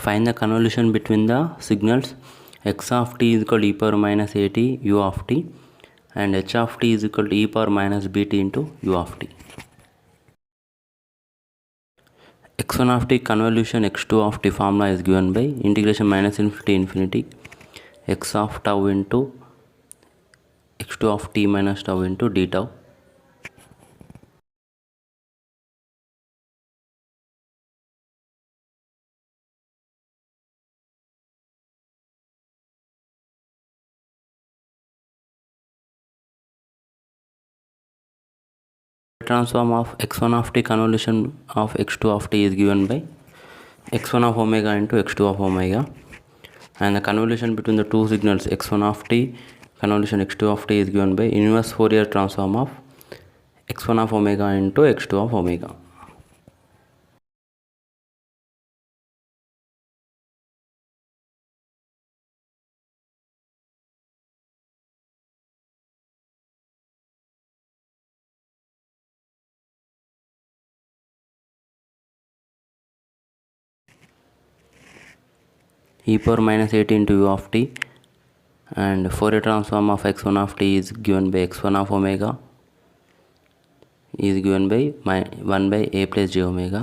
Find the convolution between the signals x of t is equal to e power minus at u of t and h of t is equal to e power minus bt into u of t. x1 of t convolution x2 of t formula is given by integration minus infinity infinity x of tau into x2 of t minus tau into d tau. Transform of x1 of t convolution of x2 of t is given by x1 of omega into x2 of omega, and the convolution between the two signals x1 of t convolution x2 of t is given by inverse Fourier transform of x1 of omega into x2 of omega. E power minus 8 into u of t and Fourier transform of x1 of t is given by x1 of omega is given by 1 by a plus j omega.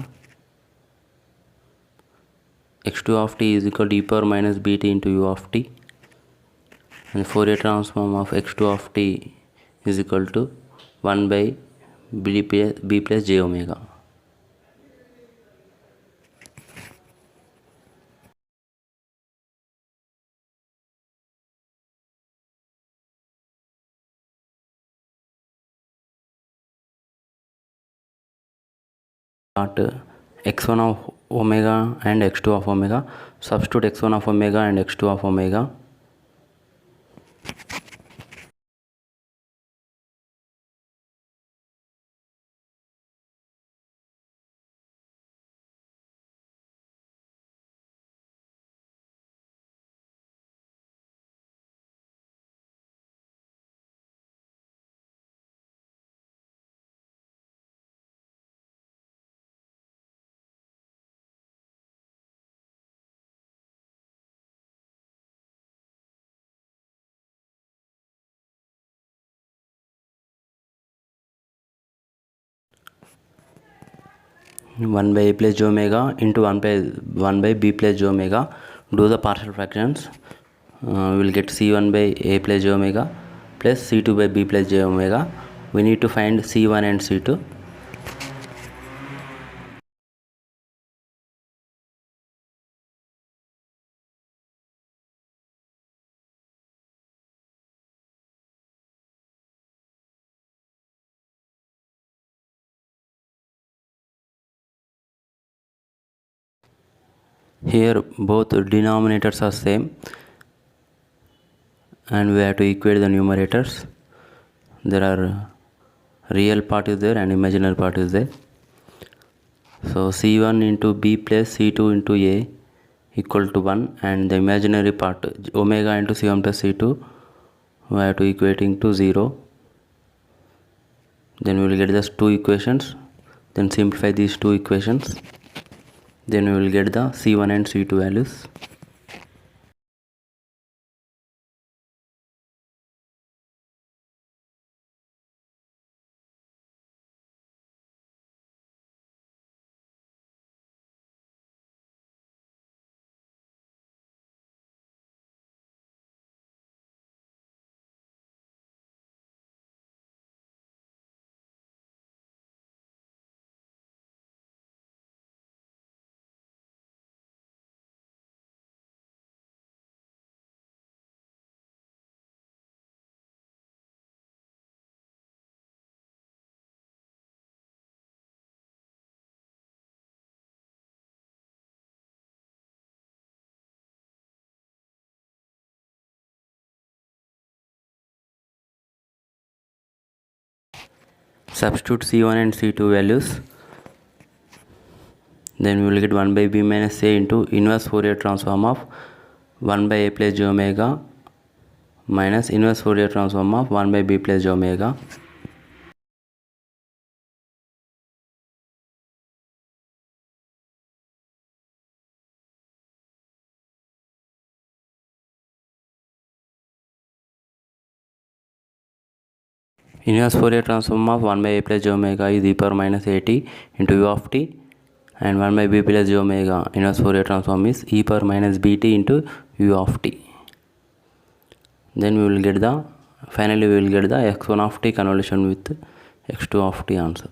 x2 of t is equal to e power minus bt into u of t and Fourier transform of x2 of t is equal to 1 by b plus j omega. X1 of omega and x2 of omega. Substitute x1 of omega and x2 of omega. One by a plus j omega into 1 by b plus j omega. Do the partial fractions. We will get c1 by a plus j omega plus c2 by b plus j omega. We need to find c1 and c2. Here both denominators are same and we have to equate the numerators. There are real part is there and imaginary part is there. So c1 into b plus c2 into a equal to 1 and the imaginary part omega into c1 plus c2 we have to equating to 0. Then we will get these two equations. Then simplify these two equations. Then we will get the c1 and c2 values. Substitute c1 and c2 values. Then we will get 1 by b minus a into inverse Fourier transform of 1 by a plus j omega minus inverse Fourier transform of 1 by b plus j omega. Inverse Fourier transform of 1 by a plus j omega is e power minus at into u of t, and 1 by b plus j omega inverse Fourier transform is e power minus bt into u of t. Then we will get the finally we will get the x1 of t convolution with x2 of t answer.